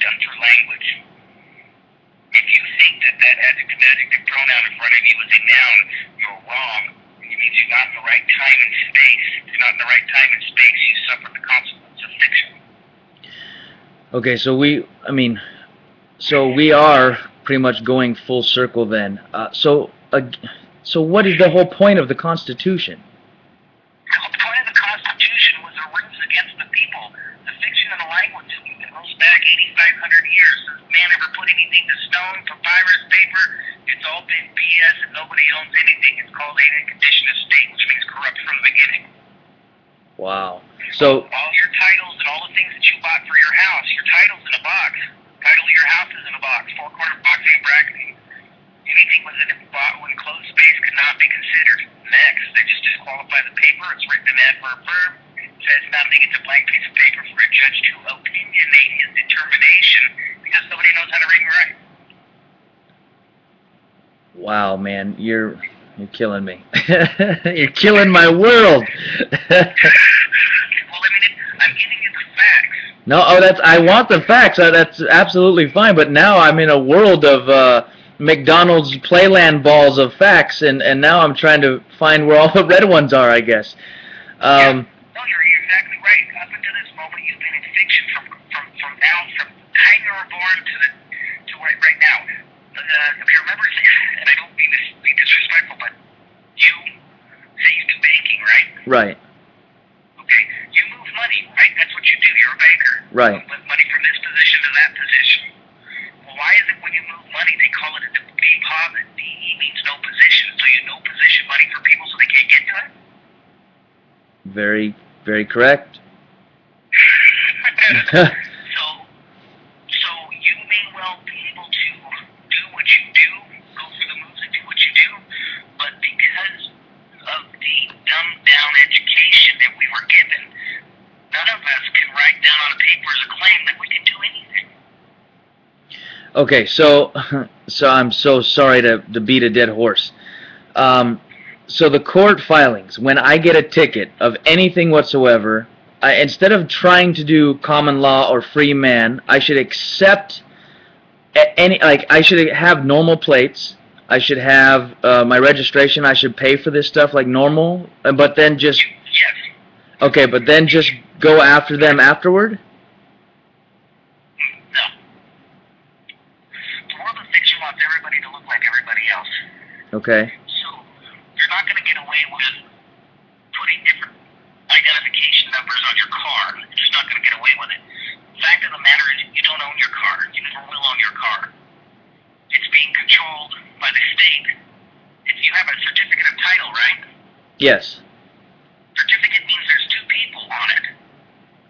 done through language. If you think that adjective pronoun in front of you is a noun, you're wrong. It means you're not in the right time and space. If you're not in the right time and space, you suffer the consequence of fiction. Okay, so we are pretty much going full circle then. So what is the whole point of the Constitution? The whole point of the Constitution was a ruse against the people. The fiction of the language that goes back 8,500 years. Since man ever put anything to stone, papyrus, paper, it's all been BS and nobody owns anything. It's called alien condition of state, which means corrupt from the beginning. Wow. So all your titles and all the things that you bought for your house, your title's in a box. Title of your house is in a box, four-corner box ain't bracketing. Anything within enclosed space could not be considered. Next, they just disqualify the paper. It's written in adverb verb. It says nothing. It's a blank piece of paper for a judge to opinionate his determination because nobody knows how to read and write. Wow, man, you're killing me. You're killing my world. Well, I'm giving you the facts. No, I want the facts. That's absolutely fine. But now I'm in a world of McDonald's Playland balls of facts, and now I'm trying to find where all the red ones are, I guess. No, you're exactly right. Up until this moment, you've been in fiction from time you were born to right now. If you remember, and I don't mean to be disrespectful, but you say you do banking, right? Right. Okay, you move money, right? That's what you do. You're a banker. Right. You move money from this position to that position. Well, why is it when you move money, they call it a deposit? DE means no position, so you no position money for people so they can't get to it? Very, very correct. So you may well be able to do what you do, go through the moves and do what you do, but because of the dumbed-down education that we were given, none of us can write down on a paper as a claim that we can do anything. Okay, so I'm so sorry to beat a dead horse. So the court filings, when I get a ticket of anything whatsoever, instead of trying to do common law or free man, I should accept I should have normal plates. I should have my registration. I should pay for this stuff like normal, but then just Yes. okay, but then just go after them afterward. No. The world of fiction wants everybody to look like everybody else. Okay. So you're not going to get away with putting different identification numbers on your car. You're just not going to get away with it. The fact of the matter is you don't own your car. You never will own your car. It's being controlled by the state. If you have a certificate of title, right? Yes. Certificate means there's two people on it.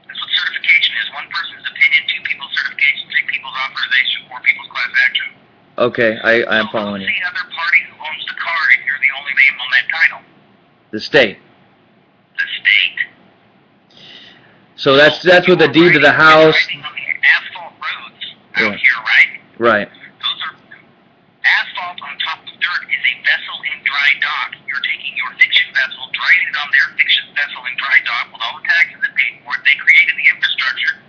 That's what certification is. One person's opinion, two people's certification, three people's authorization, four people's class action. Okay, I'm following you. Who's the other party who owns the car if you're the only name on that title? The state. The state. So that's with the deed to the house. Riding on the asphalt roads out here, right? Right. Those are asphalt on top of dirt is a vessel in dry dock. You're taking your fiction vessel, driving it on their fiction vessel in dry dock with all the taxes that paid for it. They created the infrastructure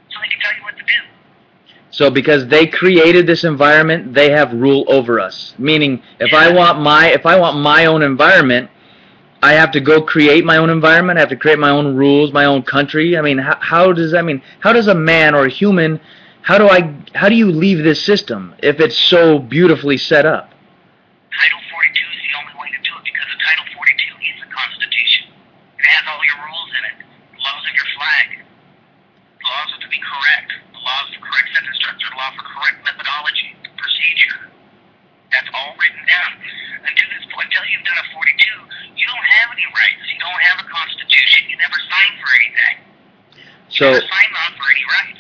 so they can tell you what to do. So because they created this environment, they have rule over us. Meaning, if I want my own environment, I have to go create my own environment. I have to create my own rules, my own country. I mean, how does a man or a human, how do you leave this system if it's so beautifully set up? Title 42 is the only way to do it because the Title 42 is the Constitution. It has all your rules in it. The laws of your flag. The laws are to be correct. The laws for correct sentence structure. The law for correct methodology, procedure. That's all written down. Until this point, until you've done a 42, you don't have any rights. You don't have a Constitution. You never sign for anything. You never sign on for any rights.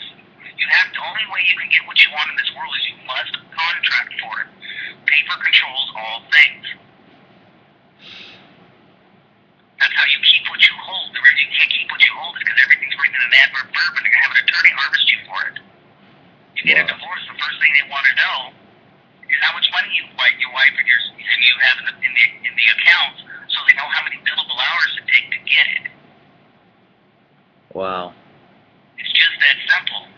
The only way you can get what you want in this world is you must contract for it. Paper controls all things. That's how you keep what you hold. The reason you can't keep what you hold is because everything's written in an adverb verb and they're going to have an attorney harvest you for it. You get a divorce, the first thing they want to know is how much money your wife and you have in the accounts so they know how many billable hours it takes to get it. Wow. It's just that simple.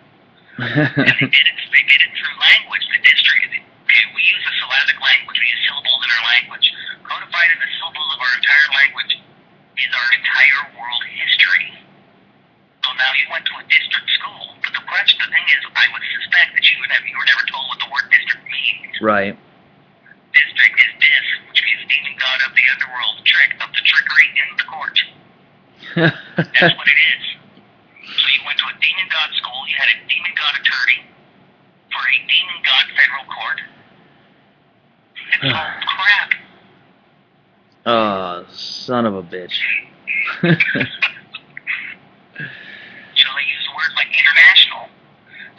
They did it through language. The district, okay, we use a syllabic language. We use syllables in our language. Codified in the syllables of our entire language is our entire world history. So now you went to a district school, but the thing is, I would suspect that you were never told what the word district means. Right. District is dis, which means demon god of the underworld, of the trickery in the court. That's what it is. So you went to a demon god school, you had a demon god attorney for a demon god federal court. It's all crap. Oh, son of a bitch. So they use words like international.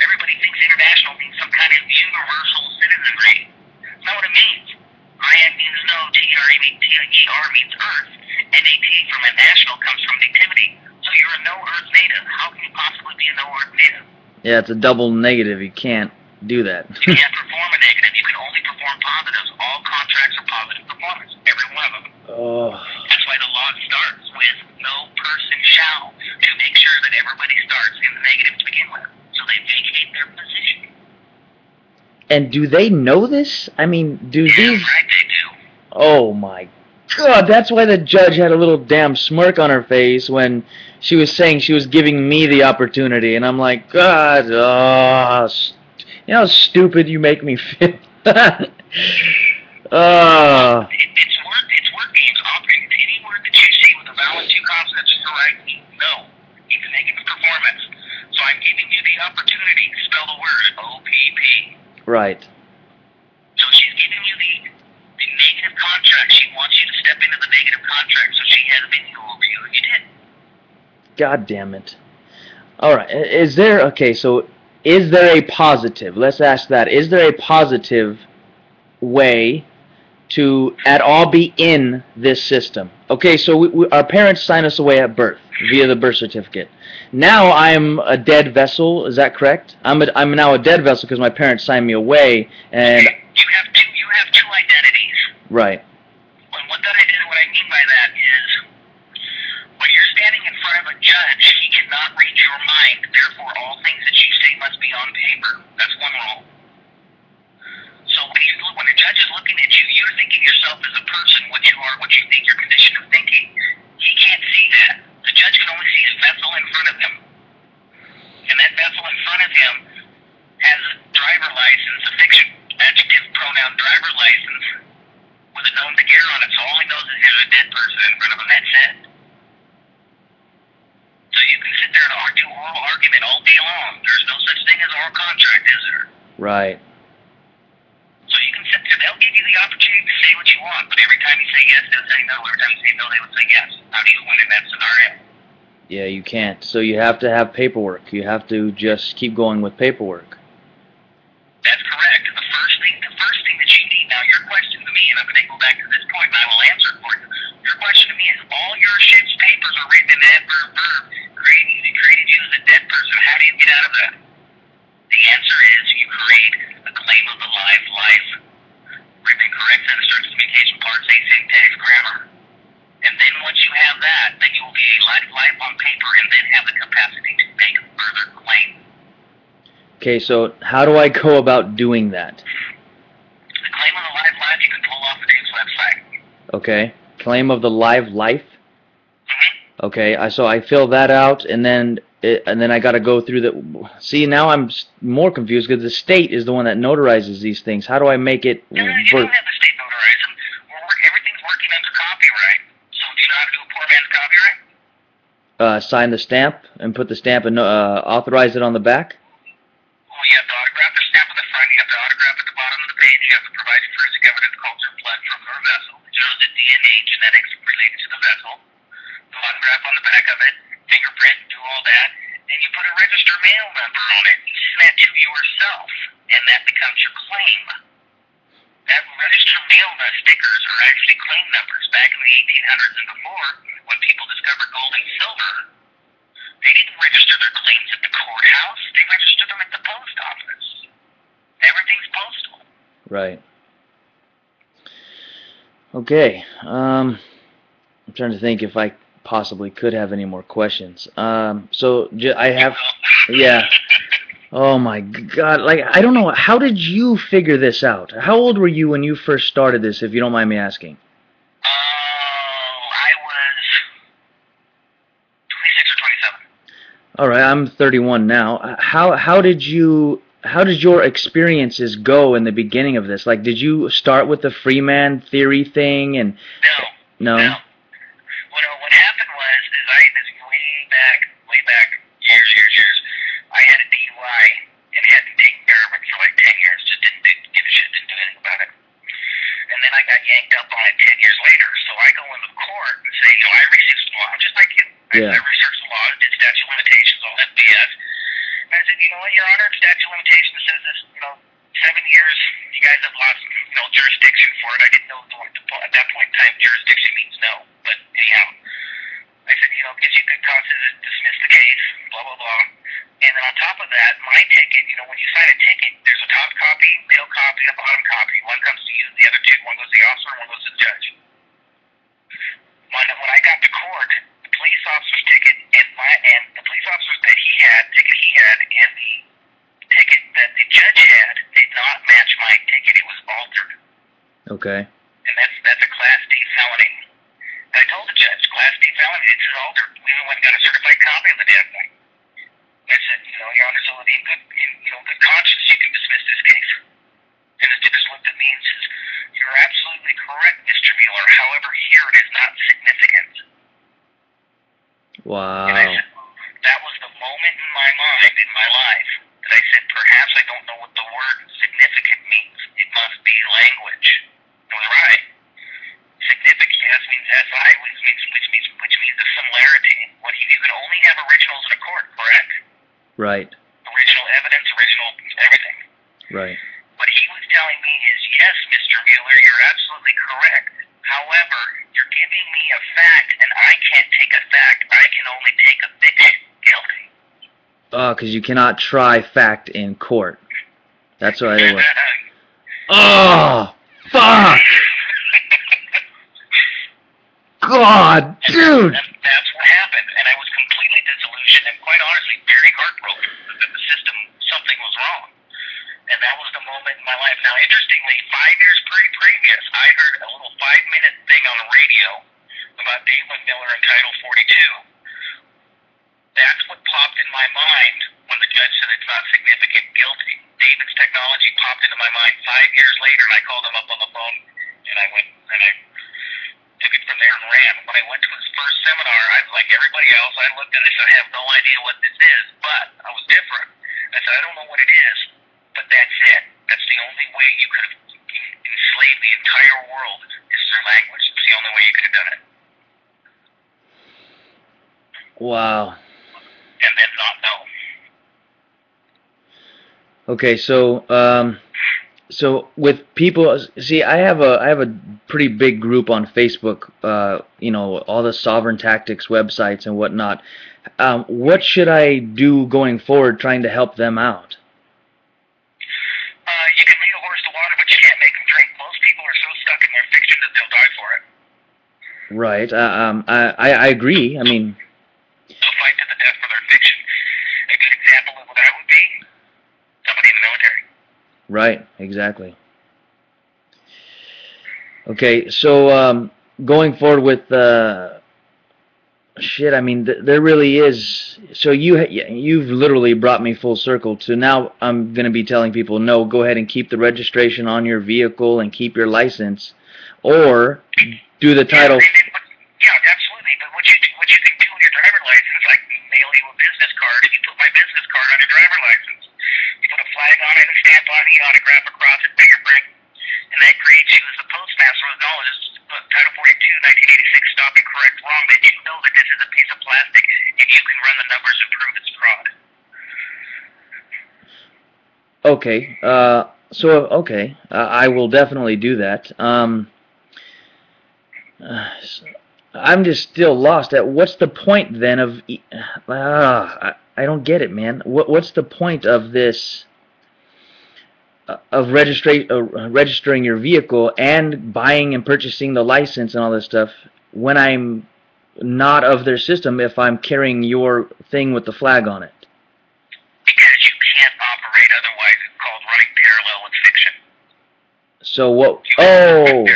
Everybody thinks international means some kind of universal citizenry. That's not what it means. IN means no, TER means earth, and AT from a national comes from nativity. So you're a no earth native. How can you possibly be a no earth native? Yeah, it's a double negative. You can't do that. You can't perform a negative. You can only perform positives. All contracts are positive performance. Every one of them. Oh. That's why the law starts with no person shall, to make sure that everybody starts in the negative to begin with. So they vacate their position. And do they know this? I mean, do Yeah, these... right, they do. Oh, my God. That's why the judge had a little damn smirk on her face when she was saying she was giving me the opportunity. And I'm like, God, you know how stupid you make me feel? It's word games operating. Any word that you see with a vowel two consonants is correct. No. It's a negative performance. So I'm giving you the opportunity to spell the word OPP. Right. So she's giving you the negative contract. She wants you to step into the negative contract. So she has been you over you, and you did. God damn it. All right. Is there... Okay, so is there a positive? Let's ask that. Is there a positive way to at all be in this system? Okay, so our parents sign us away at birth via the birth certificate. Now I'm a dead vessel. Is that correct? I'm now a dead vessel because my parents signed me away, and You have two identities. right. And what I mean by that is, when you're standing in front of a judge, he cannot read your mind. Therefore, all things that you say must be on paper. That's one rule. So when a judge is looking at you, you're thinking yourself as a person, what you are, what you think, your condition of thinking. He can't see that. The judge can only see a vessel in front of him. And that vessel in front of him has a driver license, a fiction, adjective, pronoun, driver license, with a known to gear on it. So all he knows is there's a dead person in front of him. That's it. So you can sit there and do oral argument all day long. There's no such thing as oral contract, is there? Right. So you can sit there. They'll give you the opportunity to say what you want, but every time you say yes, they'll say no. Every time you say no, they would say yes. How do you win in that scenario? Yeah, you can't. So you have to have paperwork. You have to just keep going with paperwork. That's correct. The first thing that you need, now your question to me, and I'm going to go back to this point, and I will answer it for you. Your question to me is, all your shit's papers are written in adverb verb, created you as a dead person. How do you get out of that? The answer is, you create a claim of the live life. Written correct set of certain communication parts, async, text, grammar. And then once you have that, then you will be a life on paper and then have the capacity to make further claims. Okay, so how do I go about doing that? The claim of the live life you can pull off the Dave's website. Okay. Claim of the live life? Mm-hmm. Okay, so I fill that out, and then I got to go through the... See, now I'm more confused because the state is the one that notarizes these things. How do I make it You don't work? have the state notarize them. Everything's working under copyright. So do you know how to do a poor man's copyright? Sign the stamp and put the stamp and authorize it on the back? Well, you have to autograph the stamp on the front. You have to autograph at the bottom of the page. You have to provide forensic evidence culture blood from your vessel. It shows the DNA genetics related to the vessel. The autograph on the back of it, fingerprint, do all that. And you put a registered mail number on it. You send that to yourself, and that becomes your claim. That registered mail stickers are actually claim numbers. Back in the 1800s and before, when people discovered gold and silver, they didn't register their claims at the courthouse. They registered them at the post office. Everything's postal. Right. Okay. I'm trying to think if I possibly could have any more questions. So I have... Yeah. Oh my God! Like, I don't know. How did you figure this out? How old were you when you first started this, if you don't mind me asking? I was 26 or 27. All right, I'm 31 now. How did your experiences go in the beginning of this? Like, did you start with the Freeman theory thing and No, no? no. What happened was, is I, this way back, years, I had a DUI and hadn't taken care of it for like 10 years, just didn't give a shit, didn't do anything about it. And then I got yanked up on it 10 years later, so I go into court and say, I researched the law, just like you. Yeah. I researched the law, did statute of limitations, all that BS. And I said, you know what, Your Honor, statute of limitations says this, 7 years, you guys have lost, jurisdiction for it. I didn't know at that point in time jurisdiction means no, but anyhow. I said, gives you good cause to dismiss the case, blah, blah, blah. And then on top of that, my ticket, when you sign a ticket, there's a top copy, middle copy, a bottom copy. One comes to you, the other two, one goes to the officer, one goes to the judge. When I got to court, the police officer's ticket and the police officer's ticket he had, and the ticket that the judge had did not match my ticket. It was altered. Okay. And that's a Class D felony. And I told the judge, Class D felony, it's altered. We even went and got a certified copy of the damn thing. I said, Your Honor, so in good conscience, you can dismiss this case. And the judge looked at me and says, you're absolutely correct, Mr. Mueller. However, here it is not significant. Wow. And I said, that was the moment in my mind, in my life, that I said, perhaps I don't know what the word significant means. It must be language. I was right. Significant, yes, means SI, which means the similarity. You can only have originals in a court, correct? Right. Original evidence, original everything. Right. What he was telling me is, yes, Mr. Mueller, you're absolutely correct. However, you're giving me a fact, and I can't take a fact. I can only take a fiction. Guilty. Because you cannot try fact in court. That's what it was. Oh, fuck! God, dude! That's what happened, and I was completely disillusioned and quite honestly very heartbroken that the system, something was wrong. And that was the moment in my life. Now, interestingly, 5 years previous, I heard a little 5-minute thing on the radio about David Miller and Title 42. That's what popped in my mind when the judge said it's not significant, guilty. David's technology popped into my mind 5 years later, and I called him up on the phone, and I took it from there and ran. When I went to his first seminar, I was like everybody else. I looked at it and said, I have no idea what this is, but I was different. I said, I don't know what it is, but that's it. That's the only way you could have enslaved the entire world is through language. It's the only way you could have done it. Wow. And then not know. Okay, so with people, see, I have a pretty big group on Facebook. All the Sovereign Tactics websites and whatnot. What should I do going forward, trying to help them out? You can lead a horse to water, but you can't make them drink. Most people are so stuck in their fiction that they'll die for it. Right. I agree. I mean, they'll fight to the death for their fiction. A good example of what that would be somebody in the military. Right. Exactly. Okay. So going forward with shit, I mean, there really is. So you've literally brought me full circle to now. I'm gonna be telling people, no, go ahead and keep the registration on your vehicle and keep your license, or do the title. Yeah, absolutely. But what you can do with your driver's license, I can mail you a business card, and you put my business card on your driver's license. You put a flag on it, a stamp on it, you autograph across it, fingerprint, and that creates you as the postmaster of knowledge. Title 42, 1986, stop it, correct, wrong, that you know that this is a piece of plastic, and you can run the numbers and prove it's fraud. Okay. I will definitely do that. I'm just still lost at what's the point then of. I don't get it, man. What's the point of this? Of registering your vehicle and buying and purchasing the license and all this stuff when I'm not of their system if I'm carrying your thing with the flag on it? Because you can't So what? You have Oh, parallel with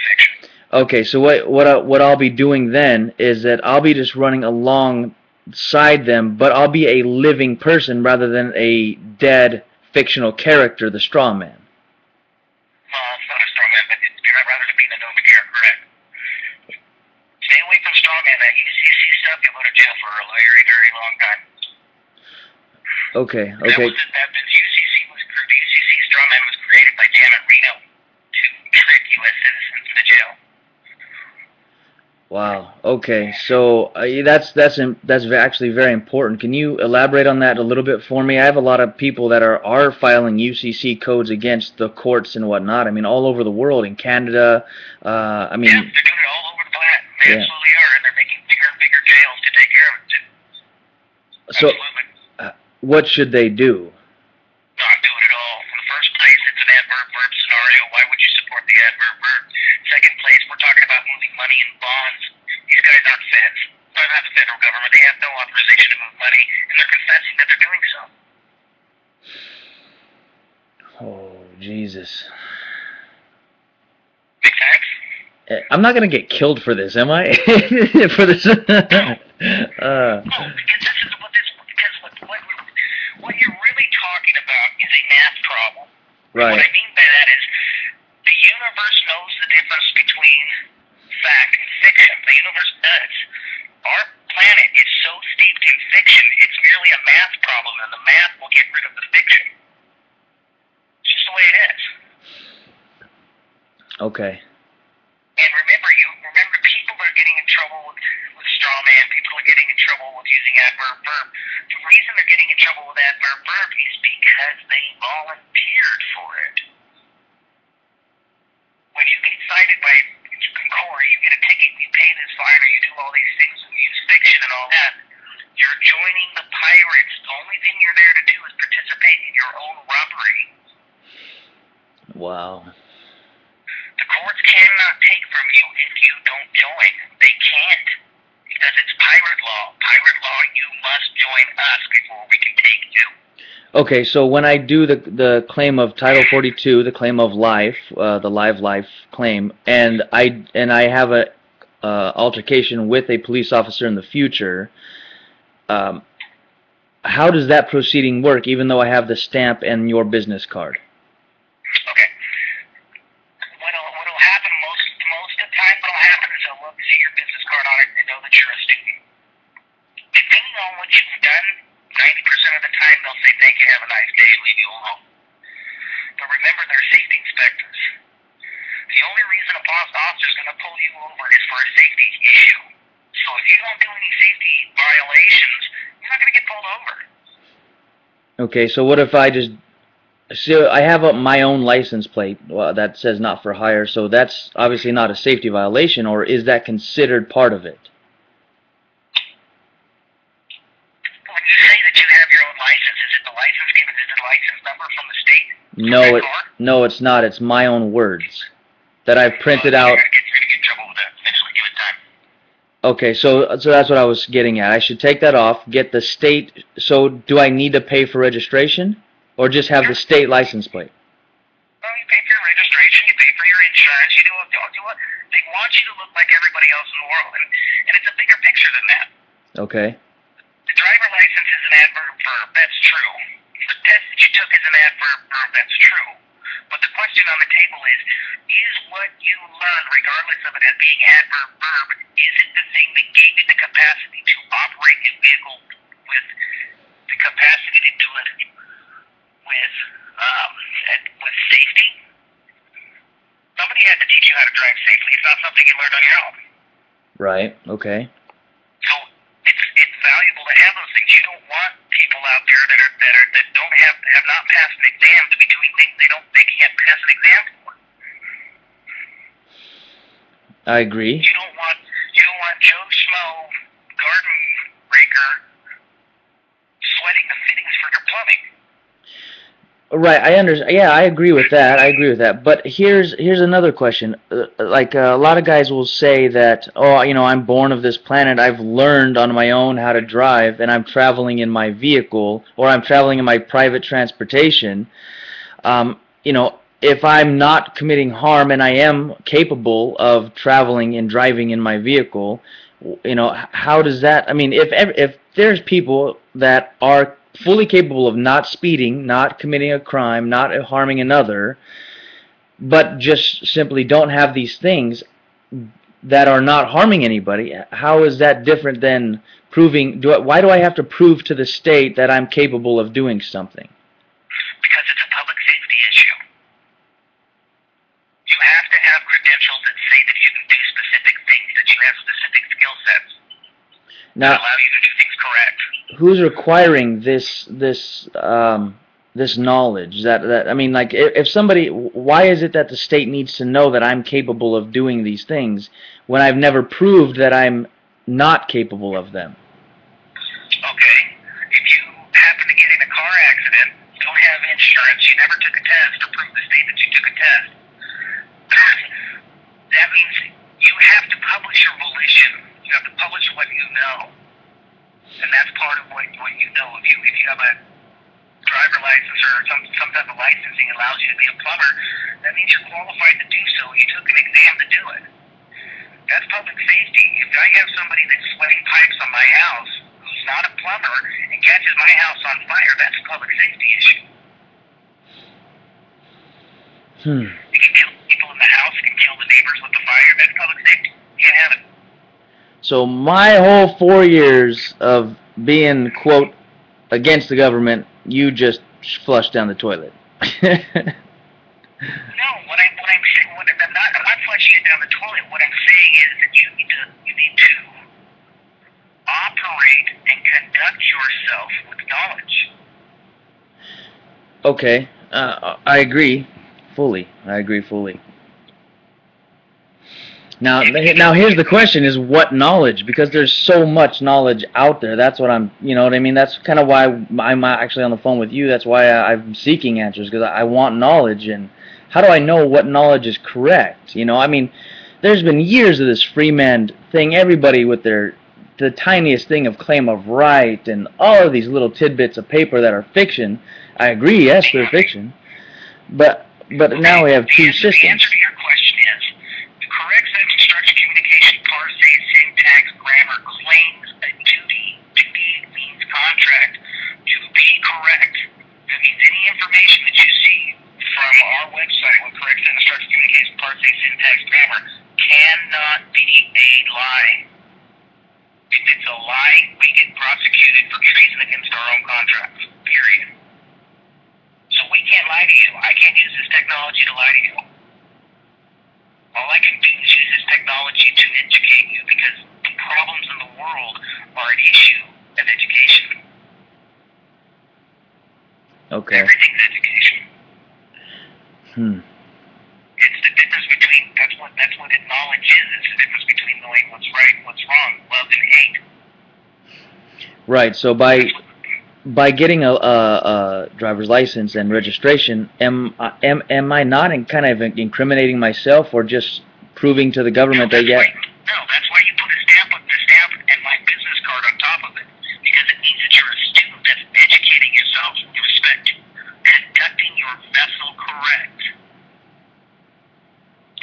fiction. okay. So what I'll be doing then is that I'll be just running alongside them, but I'll be a living person rather than a dead fictional character, the straw man. Well, it's not a straw man, but you'd rather than being a known McGarrett, correct? Stay away from straw man. That UCC stuff, you'll go to jail for a very, very long time. Okay. The UCC straw man was created by Janet Reno to trick U.S. citizens into jail. Wow. Okay. So that's actually very important. Can you elaborate on that a little bit for me? I have a lot of people that are filing UCC codes against the courts and whatnot. I mean, all over the world, in Canada. I mean. Yeah, they're doing it all over the planet. They absolutely are, and they're making bigger and bigger jails to take care of it too. So, what should they do? Not do it at all. In the first place, it's an adverb-verb scenario. Why would you support the adverb-verb? Second place, we're talking about moving money in bonds. These guys aren't feds. They're not the federal government. They have no authorization to move money, and they're confessing that they're doing so. Oh, Jesus. Big facts? I'm not going to get killed for this, am I? For this? No, because this is what you're really talking about is a math problem. Right. What I mean by that is the universe knows the difference between fact and fiction. The universe does. Our planet is so steeped in fiction, it's merely a math problem, and the math will get rid of the fiction. It's just the way it is. Okay. And remember people are getting in trouble with straw man. People are getting in trouble with using adverb-verb. The reason they're getting in trouble with adverb-verb is because they volunteered for it. When you get cited by Concor, you get a ticket, you pay this fine, or you do all these things, and use fiction and all that, you're joining the pirates. The only thing you're there to do is participate in your own robbery. Wow. The courts cannot take from you if you don't join. They can't. Because it's pirate law. Pirate law, you must join us before we can take you. Okay, so when I do the claim of Title 42, the claim of life, the live life claim, and I have a altercation with a police officer in the future, how does that proceeding work, even though I have the stamp and your business card? Okay. What'll happen most of the time, what'll happen is they'll look, see your business card on it, and know that you're a student. Depending on what you've done, 90% of the time they'll say, thank you, have a nice day, leave you alone. But remember, they're safety inspectors. The only reason a officer's going to pull you over is for a safety issue. So if you don't do any safety violations, you're not going to get pulled over. Okay, so what if I just... So I have my own license plate that says not for hire, so that's obviously not a safety violation, or is that considered part of it? When you say that you have your own license, is it the license given? Is it the license number from the state? No, it's not. It's my own words that I've printed out. You're going to get in trouble with that eventually. Give it time. Okay, so that's what I was getting at. I should take that off, get the state... So do I need to pay for registration? Or just have the state license plate? Well, you pay for your registration, you pay for your insurance, you do what they want you to look like everybody else in the world, and it's a bigger picture than that. Okay. The driver license is an adverb-verb, that's true. The test that you took is an adverb-verb, that's true. But the question on the table is what you learned, regardless of it being adverb-verb, is it the thing that gave you the capacity to operate a vehicle with the capacity to do it with safety? Somebody had to teach you how to drive safely. It's not something you learned on your own. Right, okay. So it's valuable to have those things. You don't want people out there that don't have not passed an exam to be doing things they can't pass an exam for. I agree. You don't want Joe Schmo, garden raker, sweating the fittings for your plumbing. Right, I understand. Yeah, I agree with that. But here's another question. Like a lot of guys will say that, oh, I'm born of this planet. I've learned on my own how to drive, and I'm traveling in my vehicle, or I'm traveling in my private transportation. if I'm not committing harm and I am capable of traveling and driving in my vehicle, you know, how does that? I mean, if there's people that are fully capable of not speeding, not committing a crime, not harming another, but just simply don't have these things that are not harming anybody, how is that different than proving? Why do I have to prove to the state that I'm capable of doing something? Because it's a public safety issue. You have to have credentials that say that you can do specific things, that you have specific skill sets Now, that allow you to do things correct. who's requiring this knowledge? That I mean, like, if somebody, why is it that the state needs to know that I'm capable of doing these things when I've never proved that I'm not capable of them? Okay, if you happen to get in a car accident, you don't have insurance, you never took a test to prove the state that you took a test, that means you have to publish your volition. You have to publish what you know. And that's part of what you know. If you have a driver license or some type of licensing allows you to be a plumber, that means you're qualified to do so. You took an exam to do it. That's public safety. If I have somebody that's sweating pipes on my house who's not a plumber and catches my house on fire, that's a public safety issue. You can kill people in the house, you can kill the neighbors with the fire, that's public safety. You can't have it. So my whole 4 years of being, quote, against the government, you just flushed down the toilet. No, I'm not flushing it down the toilet. What I'm saying is that you need to operate and conduct yourself with knowledge. Okay, I agree fully. I agree fully. Now here's the question: is what knowledge? Because there's so much knowledge out there. That's what I'm, you know what I mean. That's kind of why I'm actually on the phone with you. That's why I'm seeking answers, because I want knowledge. And how do I know what knowledge is correct? You know, I mean, there's been years of this free man thing. Everybody with the tiniest thing of claim of right, and all of these little tidbits of paper that are fiction. I agree, yes, they're fiction, but now we have two systems. The answer to your question is the correct sentence structure, communication, parse, syntax, grammar claims a duty. Duty means contract. To be correct, that means any information that you see from our website with correct sentence structure, communication, parse, syntax, grammar cannot be a lie. If it's a lie, we get prosecuted for treason against our own contracts. Period. So we can't lie to you. I can't use this technology to lie to you. All I can do is use this technology to educate you, because the problems in the world are an issue of education. Okay. Everything's education. It's the difference between, that's what knowledge is. It's the difference between knowing what's right and what's wrong, love and hate. Right. So by getting a driver's license and registration, am I not kind of incriminating myself, or just proving to the government that No, that's why you put a stamp and my business card on top of it, because it means that you're a student that's educating yourself with respect to conducting your vessel correct.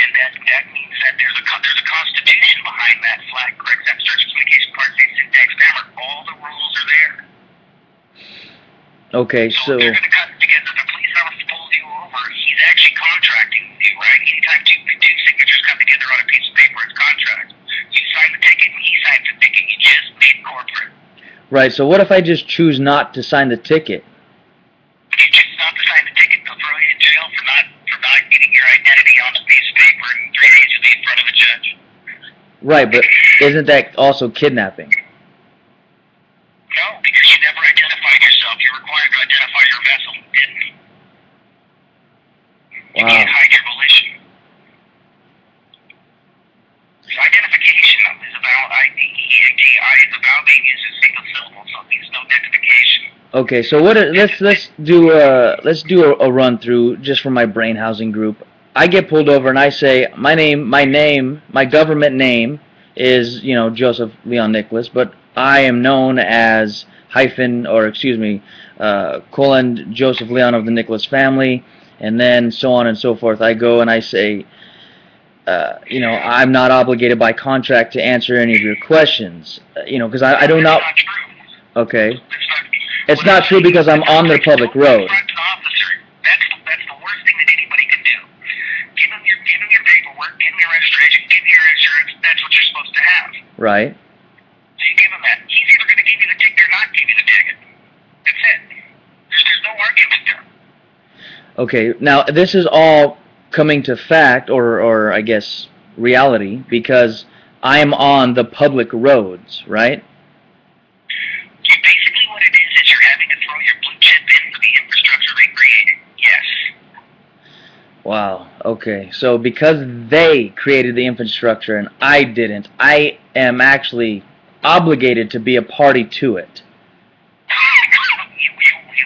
And that means that there's a constitution behind that flag, correct sentence structure, communication, parse, syntax, grammar. All the rules are there. Okay, so they're going to come together. The police officer pulls you over. He's actually contracting with you, right? Anytime two signatures come together on a piece of paper, it's contract. You sign the ticket, and he signs the ticket. You just made corporate. right. So what if I just choose not to sign the ticket? If you choose not to sign the ticket, they'll throw you in jail for not getting your identity on a piece of paper, and 3 days you'll be in front of a judge. Right, but isn't that also kidnapping? No, because you never identified yourself. You're required to identify your vessel. You didn't. You can't hide your volition. So identification is about IDENTI is about being used as single syllable, so it means no identification. Okay, so let's do a run through just for my brain housing group. I get pulled over and I say my government name is, you know, Joseph Leon Nicholas, but I am known as colon Joseph Leon of the Nicholas family, and then so on and so forth. I go and I say, I'm not obligated by contract to answer any of your questions. Because I don't know. That's not true. Okay. That's not, It's not true because I'm on the public road. That's the worst thing that anybody can do. Give them your paperwork, give them your registration, give them your insurance. That's what you're supposed to have. Right. So you give them that. He's either going to give you the ticket or not give you the ticket. That's it. There's no argument there. Okay. Now this is all coming to fact, or I guess reality, because I am on the public roads, right? Basically what it is you're having to throw your blue chip into the infrastructure they created. Yes. Wow. Okay. So because they created the infrastructure and I didn't, I am actually obligated to be a party to it.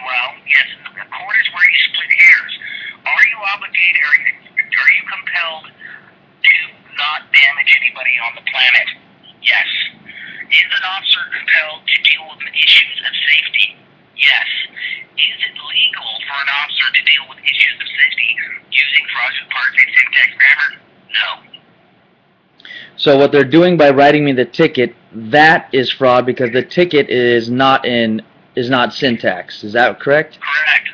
Well, yes, the court is where you split hairs. Are you obligated, are you compelled to not damage anybody on the planet? Yes. Is an officer compelled to deal with issues of safety? Yes. Is it legal for an officer to deal with issues of safety using fraudulent parsing syntax grammar? No. So what they're doing by writing me the ticket, that is fraud because the ticket is not syntax. Is that correct? Correct.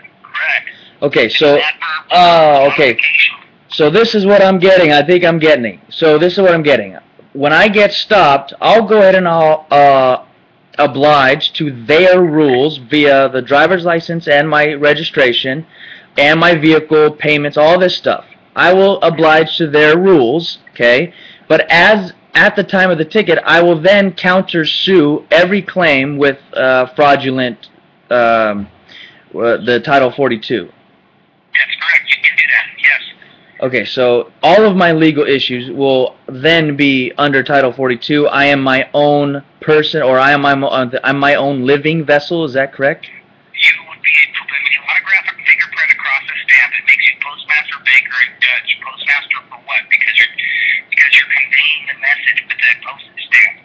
Okay, so okay. Modification. So this is what I'm getting. I think I'm getting. So this is what I'm getting. When I get stopped, I'll go ahead and I'll oblige to their rules via the driver's license and my registration and my vehicle payments, all this stuff. I will oblige to their rules, okay? But at the time of the ticket, I will then countersue every claim with fraudulent, the Title 42. That's correct. You can do that. Yes. Okay, so all of my legal issues will then be under Title 42. I am my own person, or I'm my own living vessel. Is that correct? You would be when you autograph a fingerprint across a stamp, it makes you postmaster, baker, and judge. Postmaster for what? Because you're conveying the message with that postage stamp.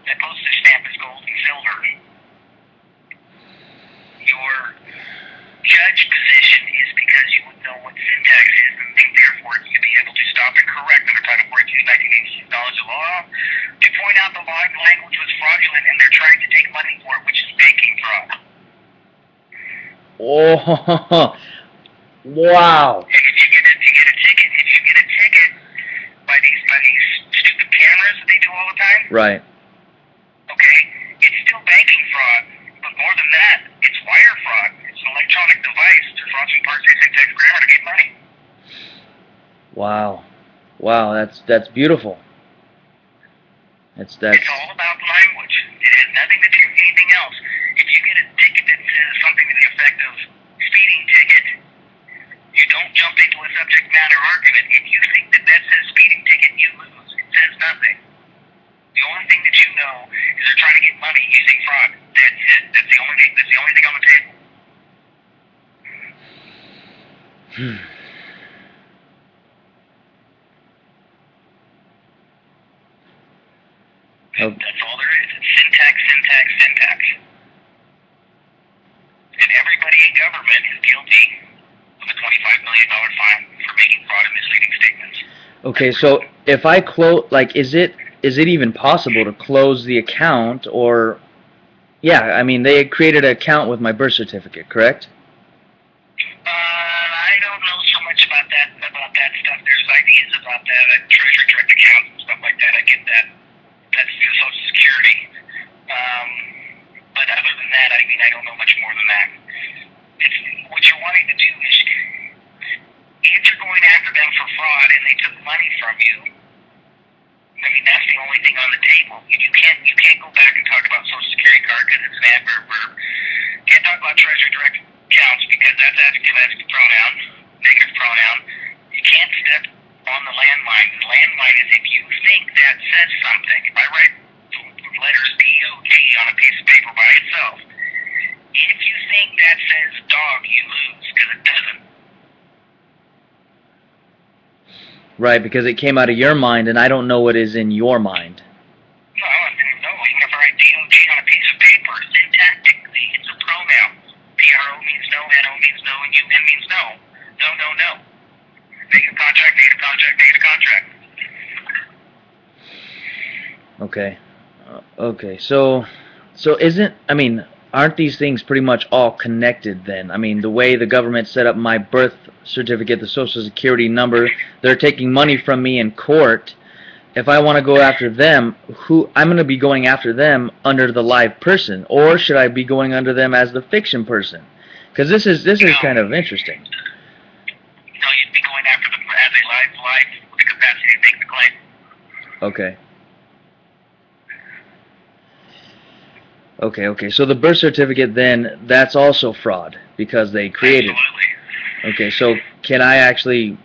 That postage stamp is gold and silver. Your judge position is because you would know what syntax is, and therefore you'd be able to stop and correct under Title 42, 1986 knowledge of law, to point out the language was fraudulent and they're trying to take money for it, which is banking fraud. Oh, wow. If you get a ticket by these stupid cameras that they do all the time, Right. okay, it's still banking fraud, but more than that, it's wire fraud. It's an electronic device to fraudulent parsing syntax grammar to get money. Wow. Wow, that's beautiful. That's It's all about language. It has nothing to do with anything else. If you get a ticket that says something to the effect of speeding ticket, you don't jump into a subject matter argument. If you think that says speeding ticket, you lose. It says nothing. The only thing that you know is they're trying to get money using fraud. That's it. That's the only thing on the table. Oh. That's all there is. It's syntax. And everybody in government is guilty of a $25 million fine for making fraud and misleading statements. Okay, so if I close, like, is it even possible to close the account, or, yeah, I mean, they created an account with my birth certificate, correct? I don't know so much about that stuff. There's ideas about that, treasury direct accounts and stuff like that. I get that. That's through Social Security. But other than that, I mean, I don't know much more than that. What you're wanting to do is, if you're going after them for fraud and they took money from you, I mean, that's the only thing on the table. You can't go back and talk about Social Security card because it's an adverb verb. You can't talk about treasury direct accounts because that's a pronoun, negative pronoun. You can't step on the landmine. The landmine is if you think that says something. If I write letters D-O-G on a piece of paper by itself, if you think that says dog, you lose because it doesn't. Right, because it came out of your mind, and I don't know what is in your mind. No, even if I write D-O-G on a piece of paper, syntactically, it's a pronoun. P-R-O means no, N-O means no, and U-N means no. No, Okay. Okay. So isn't I mean, aren't these things pretty much all connected then? I mean, the way the government set up my birth certificate, the social security number, they're taking money from me in court. If I want to go after them, who I'm going to be going after them under the live person, or should I be going under them as the fiction person? Because this is kind of interesting. No, you'd be going after them as a live with the capacity to make the claim. Okay. Okay. So the birth certificate then, that's also fraud because they created. Absolutely. Okay, so can I actually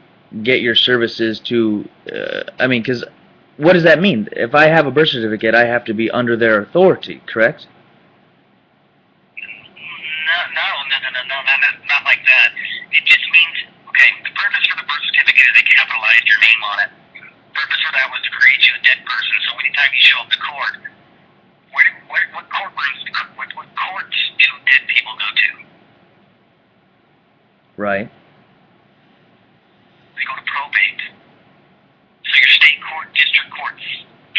get your services to? I mean, because what does that mean? If I have a birth certificate, I have to be under their authority, correct? No, not like that. It just means, okay, the purpose for the birth certificate is they capitalized your name on it. The purpose for that was to create you a dead person, so anytime you show up to court, what courtrooms, what courts do dead people go to? Right. They go to probate. So your state court, district courts,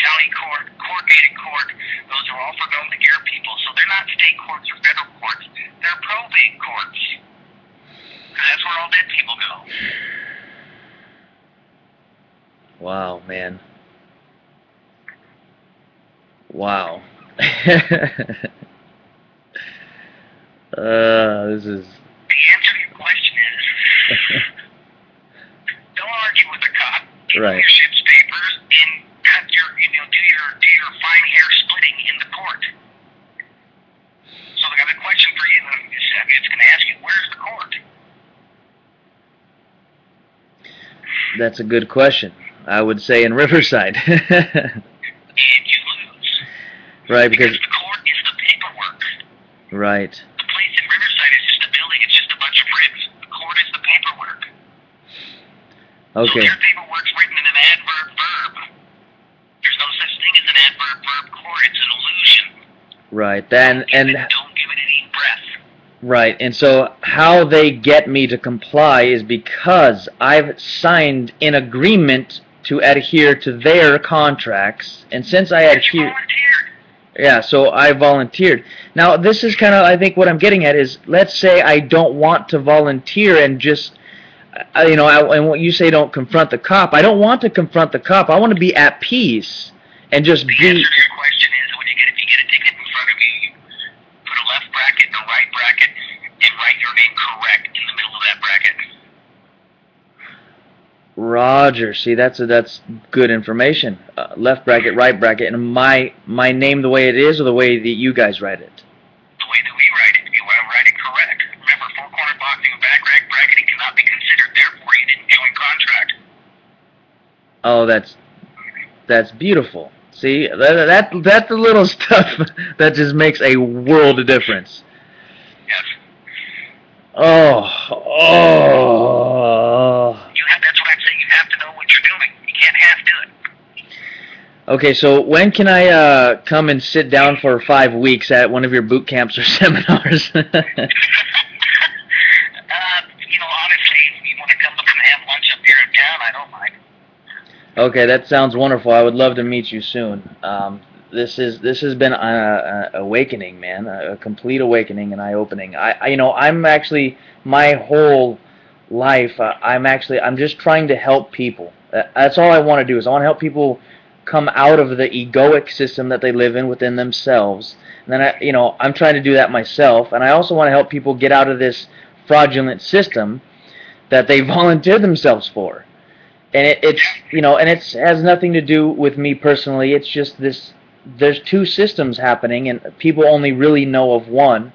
county court, corrugated court, those are all for known to care people. So they're not state courts or federal courts. They're probate courts. Because that's where all dead people go. Wow, man. Wow. This is. The answer to your question is, don't argue with the cop. Give Right. him your ship's papers and cut your, do your fine hair splitting in the court. So I got a question for you. It's going to ask you, where's the court? That's a good question. I would say in Riverside. And you lose. Right, Because because the court is the paperwork. right. The place in Riverside is just a building. It's just a bunch of bricks. The court is the paperwork. So Okay. their paperwork's written in an adverb verb. There's no such thing as an adverb verb court. It's an illusion. Right. Then and Don't give it any breath. right. And so how they get me to comply is because I've signed an agreement to adhere to their contracts, and since I You adhere. volunteered. Yeah, so I volunteered. Now, this is kind of, I think what I'm getting at is, let's say I don't want to volunteer and just, and what you say don't confront the cop. I don't want to confront the cop. I want to be at peace and just The be, answer to your question is, if you get a ticket in front of you, you put a left bracket and a right bracket and write your name correct in the middle of that bracket. Roger. See, that's good information. Left bracket, right bracket, and my name the way it is or the way that you guys write it? The way that we write it, you want to write it correct. Remember, four-corner boxing and back bracketing cannot be considered, therefore you didn't join contract. Oh, that's beautiful. See, that's the little stuff that just makes a world of difference. Yes. Oh. That's what I'm saying. You have to know what you're doing. You can't half do it. Okay, so when can I come and sit down for 5 weeks at one of your boot camps or seminars? Honestly, if you want to come up and have lunch up here in town, I don't mind. Okay, that sounds wonderful. I would love to meet you soon. This has been an awakening, man, a complete awakening and eye-opening. I'm actually my whole life. I'm just trying to help people. That's all I want to do. Is I want to help people come out of the egoic system that they live in within themselves. And then I'm trying to do that myself, and I also want to help people get out of this fraudulent system that they volunteer themselves for. And it has nothing to do with me personally. It's just this. There's two systems happening, and people only really know of one.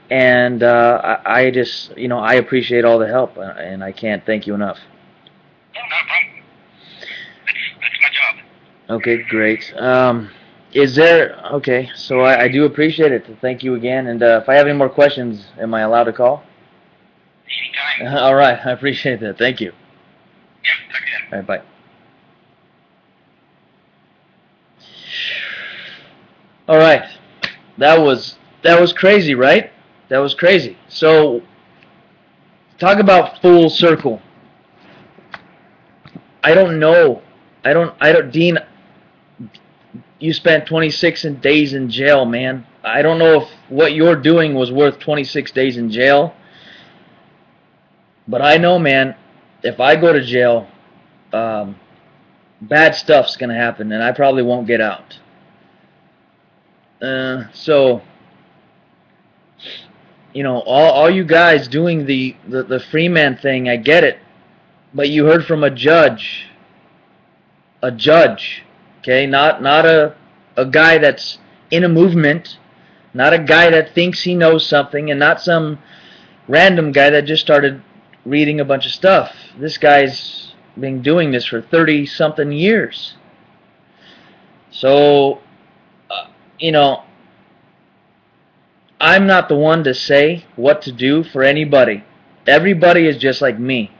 And I just, I appreciate all the help, and I can't thank you enough. No, not a problem. That's my job. Okay, great. Okay, so I do appreciate it. Thank you again. And if I have any more questions, am I allowed to call? Anytime. All right, I appreciate that. Thank you. Yeah, again. All right, bye. All right, that was crazy, right? That was crazy. So, talk about full circle. I don't know. Dean, you spent 26 days in jail, man. I don't know if what you're doing was worth 26 days in jail, but I know, man, if I go to jail, bad stuff's going to happen, and I probably won't get out. So, you know, all you guys doing the free man thing, I get it, but you heard from a judge, okay, not a guy that's in a movement, not a guy that thinks he knows something, and not some random guy that just started reading a bunch of stuff. This guy's been doing this for 30-something years. So, you know, I'm not the one to say what to do for anybody. Everybody is just like me.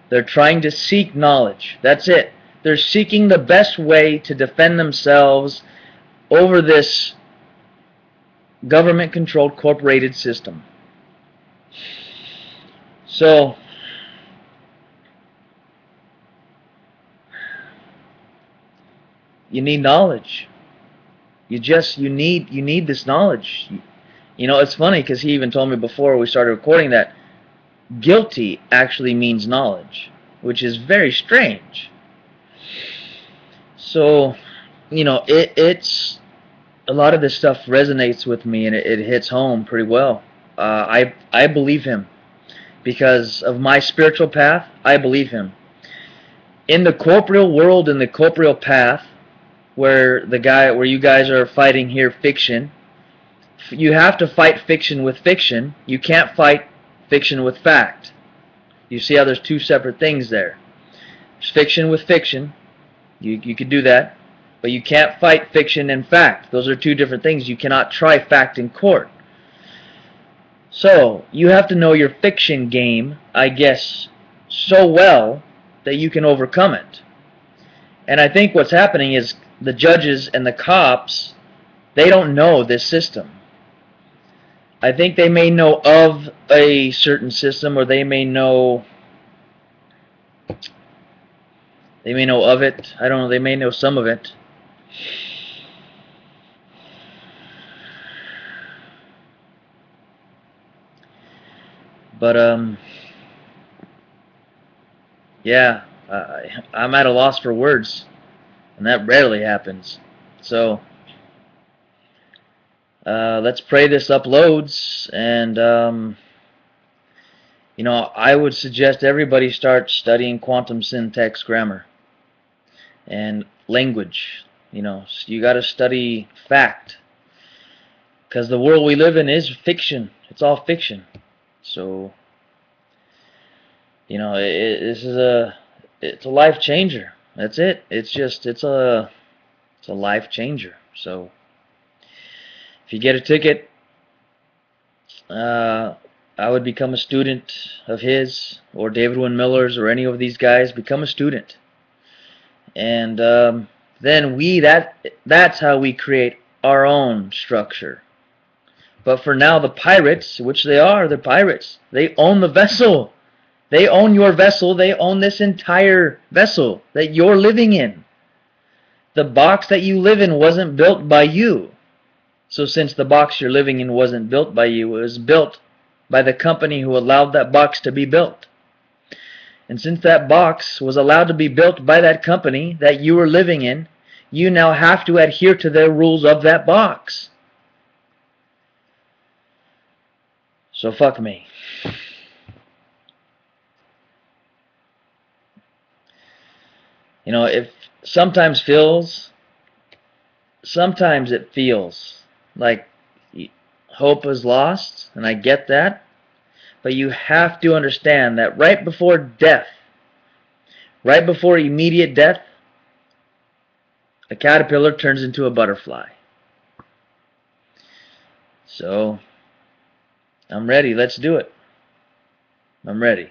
They're trying to seek knowledge. That's it. They're seeking the best way to defend themselves over this government-controlled corporated system. So, you need knowledge. You need this knowledge. You know, it's funny because he even told me before we started recording that guilty actually means knowledge, which is very strange. So, you know, it's a lot of this stuff resonates with me, and it hits home pretty well. I believe him because of my spiritual path. I believe him. In the corporeal world, in the corporeal path, where you guys are fighting here fiction, you have to fight fiction with fiction. You can't fight fiction with fact. You see how there's two separate things there. There's fiction with fiction. You could do that, but you can't fight fiction and fact. Those are two different things. You cannot try fact in court. So, you have to know your fiction game, I guess, so well that you can overcome it. And I think what's happening is the judges and the cops, they don't know this system. I think they may know of a certain system, or they may know of it. I don't know, they may know some of it. But, yeah, I'm at a loss for words, and that rarely happens. So, let's pray this uploads, and, you know, I would suggest everybody start studying quantum syntax grammar and language. You know, you got to study fact, because the world we live in is fiction. It's all fiction. So, you know, it's a life changer. That's it. It's a life changer. So, if you get a ticket, I would become a student of his, or David Wynn Miller's, or any of these guys. Become a student, and then that's how we create our own structure. But for now, the pirates, which they're pirates. They own the vessel. They own your vessel. They own this entire vessel that you're living in. The box that you live in wasn't built by you. So since the box you're living in wasn't built by you, it was built by the company who allowed that box to be built. And since that box was allowed to be built by that company that you were living in, you now have to adhere to their rules of that box. So fuck me. You know, sometimes it feels like hope is lost, and I get that, but you have to understand that right before death, right before immediate death, a caterpillar turns into a butterfly. So, I'm ready. Let's do it. I'm ready.